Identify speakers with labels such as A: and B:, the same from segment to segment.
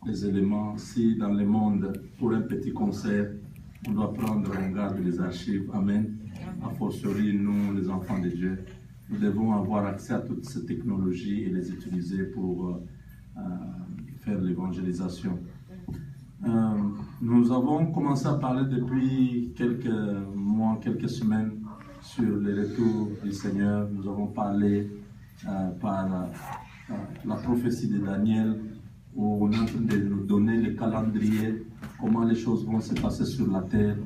A: les éléments. Si dans le monde, pour un petit concert, on doit prendre en garde les archives, amen, a fortiori nous, les enfants de Dieu, nous devons avoir accès à toutes ces technologies et les utiliser pour faire l'évangélisation. Nous avons commencé à parler depuis quelques mois, quelques semaines sur le retour du Seigneur. Nous avons parlé par la prophétie de Daniel, où on est en train de nous donner le calendrier, comment les choses vont se passer sur la terre,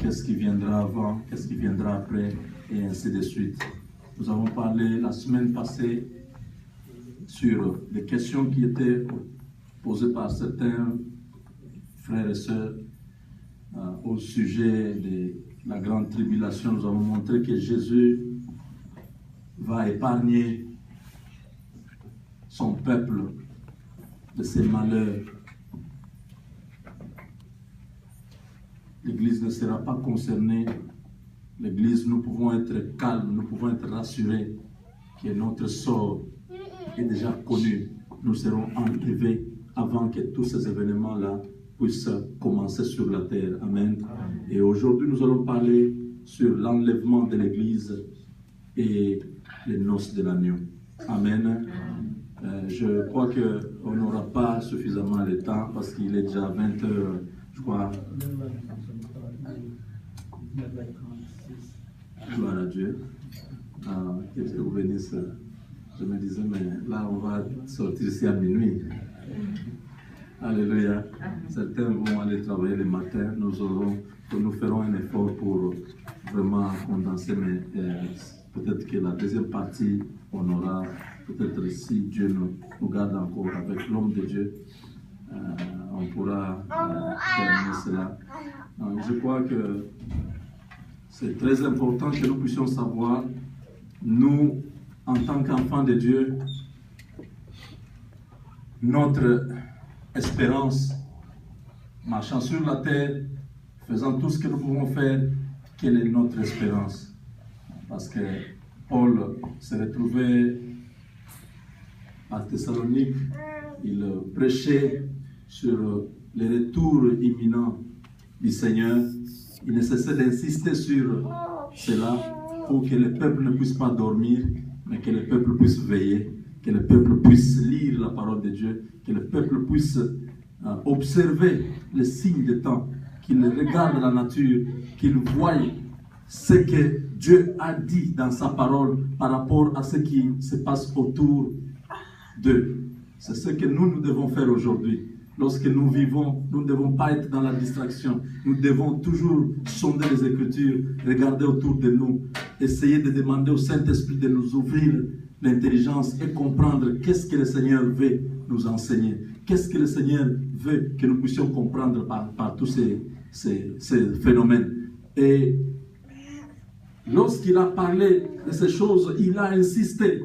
A: qu'est-ce qui viendra avant, qu'est-ce qui viendra après, et ainsi de suite. Nous avons parlé la semaine passée sur les questions qui étaient posées par certains frères et sœurs au sujet de la grande tribulation. Nous avons montré que Jésus va épargner son peuple de ses malheurs. L'Église ne sera pas concernée. L'Église, nous pouvons être calmes, nous pouvons être rassurés que notre sort est déjà connu. Nous serons enlevés avant que tous ces événements-là puissent commencer sur la terre. Amen. Et aujourd'hui, nous allons parler sur l'enlèvement de l'Église et les noces de l'agneau. Amen. Je crois qu'on n'aura pas suffisamment de temps parce qu'il est déjà 20 h, je crois. Gloire à Dieu. Que Dieu vous bénisse. Je me disais, mais là, on va sortir ici à minuit. Alléluia. Certains vont aller travailler le matin. Nous ferons un effort pour vraiment condenser, mais peut-être que la deuxième partie, on aura, peut-être si Dieu nous garde encore avec l'homme de Dieu, on pourra terminer cela. Je crois que c'est très important que nous puissions savoir, nous, en tant qu'enfants de Dieu, notre espérance, marchant sur la terre, faisant tout ce que nous pouvons faire, quelle est notre espérance? Parce que Paul s'est retrouvé à Thessalonique, il prêchait sur le retour imminent du Seigneur. Il ne cessait d'insister sur cela pour que le peuple ne puisse pas dormir, mais que le peuple puisse veiller, que le peuple puisse lire la parole de Dieu, que le peuple puisse observer les signes des temps, qu'il regarde la nature, qu'il voie ce que Dieu a dit dans sa parole par rapport à ce qui se passe autour d'eux. C'est ce que nous devons faire aujourd'hui. Lorsque nous vivons, nous ne devons pas être dans la distraction. Nous devons toujours sonder les Écritures, regarder autour de nous, essayer de demander au Saint-Esprit de nous ouvrir l'intelligence et comprendre qu'est-ce que le Seigneur veut nous enseigner. Qu'est-ce que le Seigneur veut que nous puissions comprendre par tous ces phénomènes. Et lorsqu'il a parlé de ces choses, il a insisté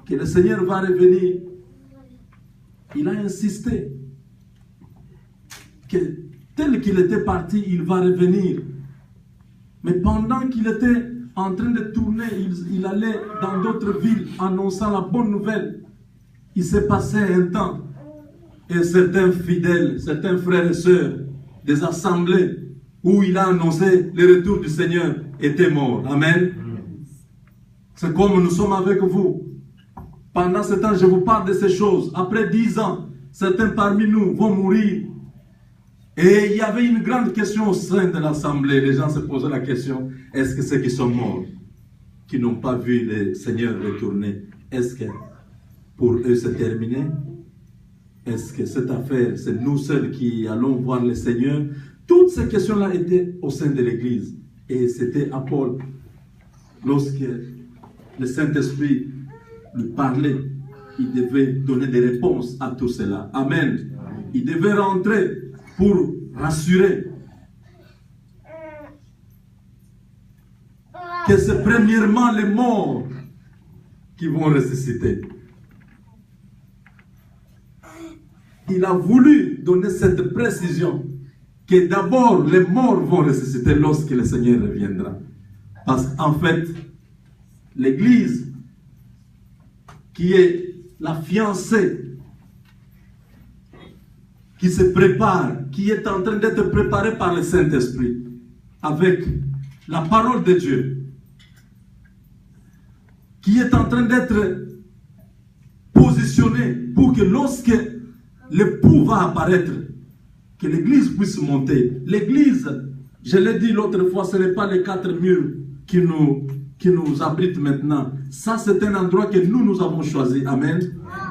A: que le Seigneur va revenir. Il a insisté que tel qu'il était parti, il va revenir. Mais pendant qu'il était en train de tourner, il allait dans d'autres villes annonçant la bonne nouvelle. Il s'est passé un temps et certains fidèles, certains frères et sœurs des assemblées où il a annoncé le retour du Seigneur étaient morts. Amen. C'est comme nous sommes avec vous. Pendant ce temps, je vous parle de ces choses. Après 10 ans, certains parmi nous vont mourir. Et il y avait une grande question au sein de l'assemblée. Les gens se posaient la question, est-ce que ceux qui sont morts, qui n'ont pas vu le Seigneur retourner, est-ce que pour eux c'est terminé? Est-ce que cette affaire, c'est nous seuls qui allons voir le Seigneur? Toutes ces questions-là étaient au sein de l'Église. Et c'était à Paul, lorsque le Saint-Esprit lui parlait, il devait donner des réponses à tout cela. Amen. Il devait rentrer pour rassurer que c'est premièrement les morts qui vont ressusciter. Il a voulu donner cette précision que d'abord les morts vont ressusciter lorsque le Seigneur reviendra. Parce qu'en fait, l'Église qui est la fiancée qui se prépare, qui est en train d'être préparé par le Saint-Esprit, avec la parole de Dieu, qui est en train d'être positionné pour que lorsque l'époux va apparaître, que l'église puisse monter. L'église, je l'ai dit l'autre fois, ce n'est pas les 4 murs qui nous abritent maintenant. Ça, c'est un endroit que nous avons choisi. Amen.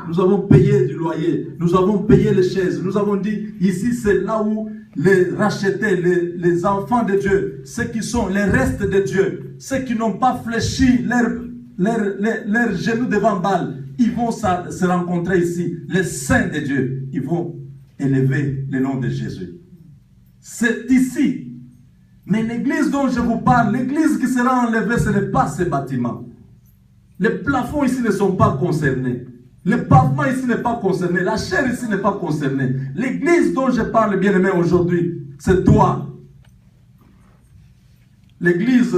A: Nous avons payé du loyer, nous avons payé les chaises, nous avons dit, ici c'est là où les rachetés, les enfants de Dieu, ceux qui sont les restes de Dieu, ceux qui n'ont pas fléchi leurs genoux devant Baal, ils vont se rencontrer ici. Les saints de Dieu, ils vont élever le nom de Jésus. C'est ici. Mais l'église dont je vous parle, l'église qui sera enlevée, ce n'est pas ce bâtiment. Les plafonds ici ne sont pas concernés. Le pavement ici n'est pas concerné. La chair ici n'est pas concernée. L'église dont je parle, bien aimé, aujourd'hui, c'est toi. L'église.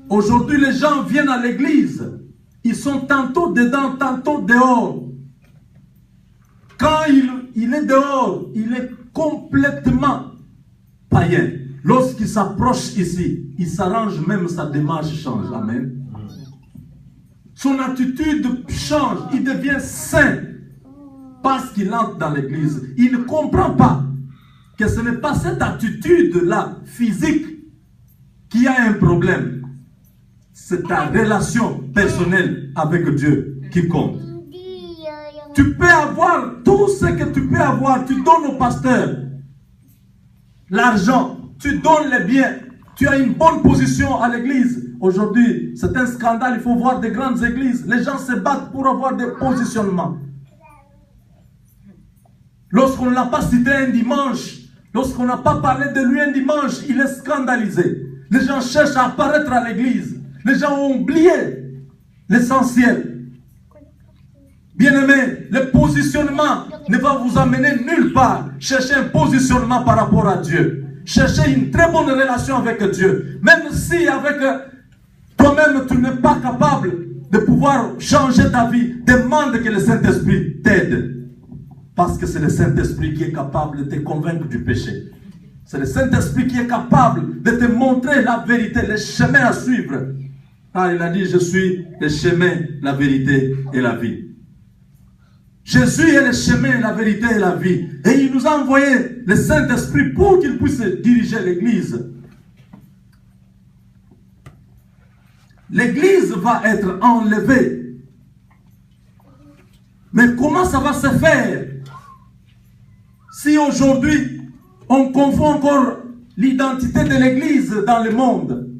A: Aujourd'hui, les gens viennent à l'église. Ils sont tantôt dedans, tantôt dehors. Quand il est dehors, il est complètement païen. Lorsqu'il s'approche ici, il s'arrange, même sa démarche change. Amen. Son attitude change, il devient saint parce qu'il entre dans l'église. Il ne comprend pas que ce n'est pas cette attitude-là, physique, qui a un problème. C'est ta relation personnelle avec Dieu qui compte. Tu peux avoir tout ce que tu peux avoir. Tu donnes au pasteur l'argent, tu donnes les biens, tu as une bonne position à l'église. Aujourd'hui, c'est un scandale, il faut voir des grandes églises. Les gens se battent pour avoir des positionnements. Lorsqu'on ne l'a pas cité un dimanche, lorsqu'on n'a pas parlé de lui un dimanche, il est scandalisé. Les gens cherchent à apparaître à l'église. Les gens ont oublié l'essentiel. Bien-aimé, le positionnement ne va vous amener nulle part. Cherchez un positionnement par rapport à Dieu. Cherchez une très bonne relation avec Dieu. Même si avec toi-même tu n'es pas capable de pouvoir changer ta vie, demande que le Saint-Esprit t'aide. Parce que c'est le Saint-Esprit qui est capable de te convaincre du péché. C'est le Saint-Esprit qui est capable de te montrer la vérité, le chemin à suivre. Ah, il a dit, je suis le chemin, la vérité et la vie. Jésus est le chemin, la vérité et la vie. Et il nous a envoyé le Saint-Esprit pour qu'il puisse diriger l'Église. L'Église va être enlevée. Mais comment ça va se faire? Si aujourd'hui, on confond encore l'identité de l'Église dans le monde.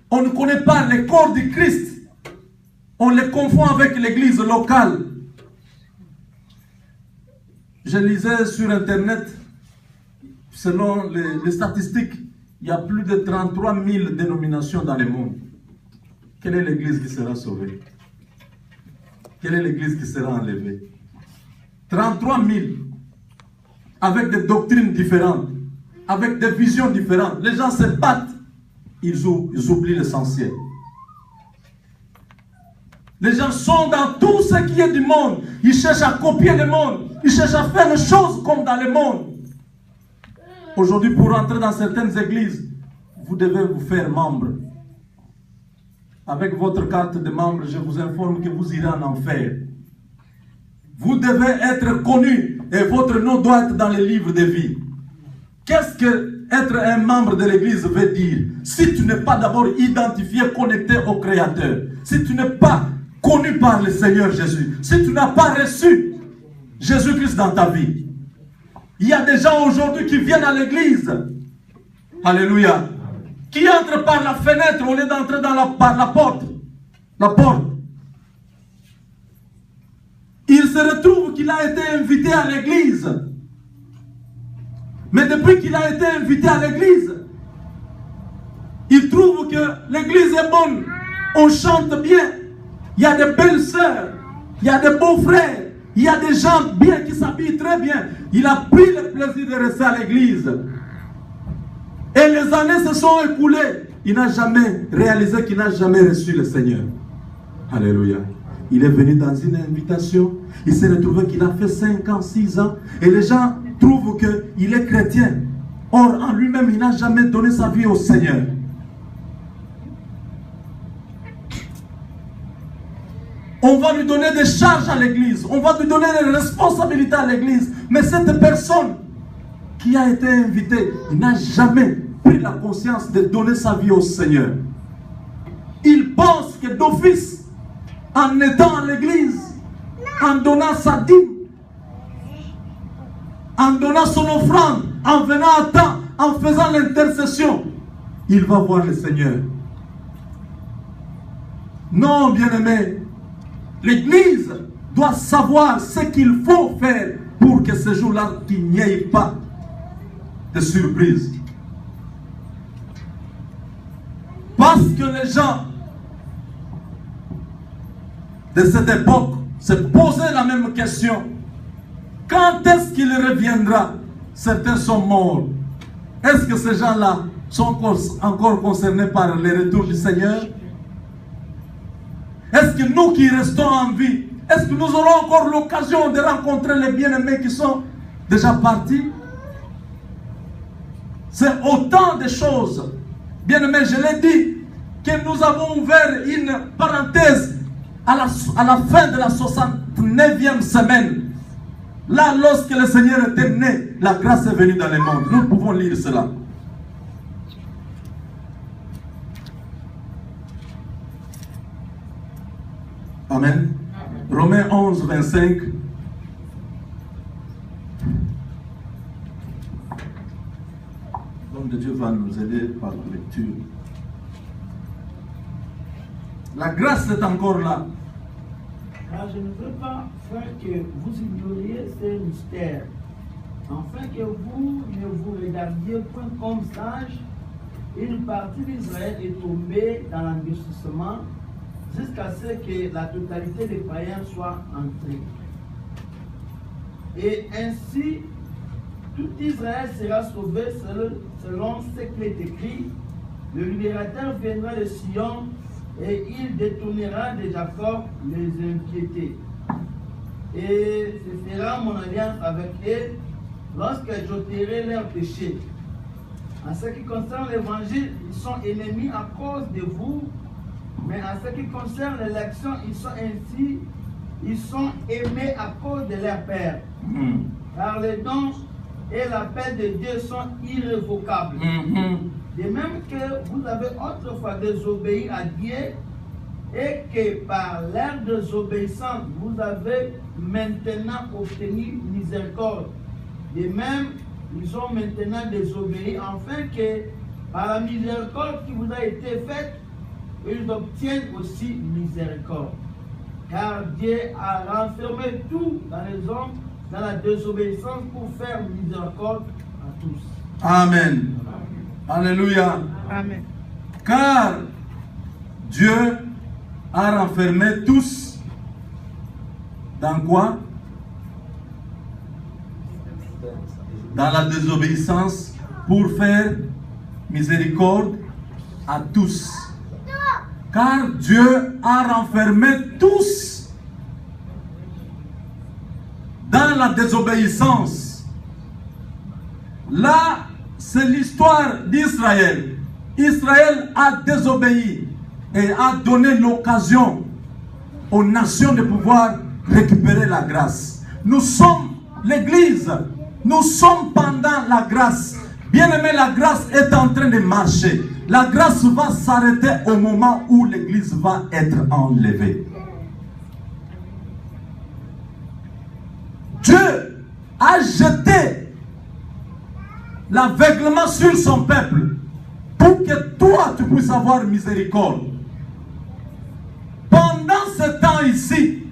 A: On ne connaît pas le corps du Christ. On le confond avec l'Église locale. Je lisais sur Internet, selon les statistiques, il y a plus de 33 000 dénominations dans le monde. Quelle est l'église qui sera sauvée? Quelle est l'église qui sera enlevée? 33 000, avec des doctrines différentes, avec des visions différentes. Les gens se battent, ils oublient l'essentiel. Les gens sont dans tout ce qui est du monde. Ils cherchent à copier le monde. Ils cherchent à faire les choses comme dans le monde. Aujourd'hui, pour entrer dans certaines églises, vous devez vous faire membre. Avec votre carte de membre, je vous informe que vous irez en enfer. Vous devez être connu et votre nom doit être dans les livres de vie. Qu'est-ce que être un membre de l'église veut dire? Si tu n'es pas d'abord identifié, connecté au Créateur, si tu n'es pas connu par le Seigneur Jésus, si tu n'as pas reçu Jésus-Christ dans ta vie. Il y a des gens aujourd'hui qui viennent à l'église, alléluia, qui entrent par la fenêtre au lieu d'entrer par la porte. La porte. Il se retrouve qu'il a été invité à l'église. Mais depuis qu'il a été invité à l'église, il trouve que l'église est bonne. On chante bien. Il y a de belles sœurs, il y a de beaux frères, il y a des gens bien qui s'habillent très bien. Il a pris le plaisir de rester à l'église. Et les années se sont écoulées. Il n'a jamais réalisé qu'il n'a jamais reçu le Seigneur. Alléluia. Il est venu dans une invitation. Il s'est retrouvé qu'il a fait 5 ans, 6 ans. Et les gens trouvent qu'il est chrétien. Or, en lui-même, il n'a jamais donné sa vie au Seigneur. On va lui donner des charges à l'église. On va lui donner des responsabilités à l'église. Mais cette personne qui a été invitée, il n'a jamais pris la conscience de donner sa vie au Seigneur. Il pense que d'office, en étant à l'église, en donnant sa dîme, en donnant son offrande, en venant à temps, en faisant l'intercession, il va voir le Seigneur. Non, bien-aimé, l'église doit savoir ce qu'il faut faire pour que ce jour-là, qu'il n'y ait pas de surprise. Parce que les gens de cette époque se posaient la même question. Quand est-ce qu'il reviendra? Certains sont morts. Est-ce que ces gens-là sont encore concernés par le retour du Seigneur? Est-ce que nous qui restons en vie, est-ce que nous aurons encore l'occasion de rencontrer les bien-aimés qui sont déjà partis? C'est autant de choses. Bien-aimés, je l'ai dit, que nous avons ouvert une parenthèse à la fin de la 69e semaine. Là, lorsque le Seigneur était né, la grâce est venue dans le monde. Nous pouvons lire cela. Amen. Romains 11, 25. L'homme de Dieu va nous aider par la lecture. La grâce est encore là.
B: Car je ne veux pas faire que vous ignoriez ces mystères, afin que vous ne vous regardiez point comme sages. Une partie d'Israël est tombée dans l'endurcissement jusqu'à ce que la totalité des païens soit entrée. Et ainsi, tout Israël sera sauvé selon ce qui est écrit. Le libérateur viendra de Sion et il détournera de Jacob les inquiétés. Et ce sera mon alliance avec eux lorsque j'ôterai leurs péchés. En ce qui concerne l'évangile, ils sont ennemis à cause de vous, mais en ce qui concerne l'élection, ils sont aimés à cause de leur Père. Car les dons et l'appel de Dieu sont irrévocables. De même que vous avez autrefois désobéi à Dieu et que par leur désobéissance, vous avez maintenant obtenu miséricorde. De même, ils ont maintenant désobéi, afin que par la miséricorde qui vous a été faite, ils obtiennent aussi miséricorde. Car Dieu a renfermé tout dans les hommes, dans la désobéissance, pour faire miséricorde à tous.
A: Amen. Alléluia.
B: Amen.
A: Car Dieu a renfermé tous dans quoi? Dans la désobéissance, pour faire miséricorde à tous. Car Dieu a renfermé tous dans la désobéissance. Là, c'est l'histoire d'Israël. Israël a désobéi et a donné l'occasion aux nations de pouvoir récupérer la grâce. Nous sommes l'Église. Nous sommes pendant la grâce. Bien-aimé, la grâce est en train de marcher. La grâce va s'arrêter au moment où l'Église va être enlevée. Dieu a jeté l'aveuglement sur son peuple pour que toi tu puisses avoir miséricorde. Pendant ce temps ici,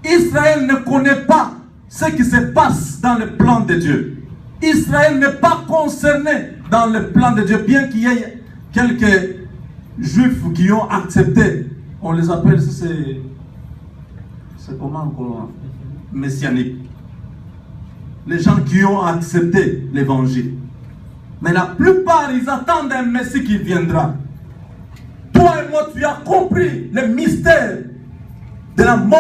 A: Israël ne connaît pas ce qui se passe dans le plan de Dieu. Israël n'est pas concerné dans le plan de Dieu, bien qu'il y ait quelques juifs qui ont accepté. On les appelle, c'est comment encore? Messianique. Les gens qui ont accepté l'évangile. Mais la plupart, ils attendent un Messie qui viendra. Toi et moi, tu as compris le mystère de la mort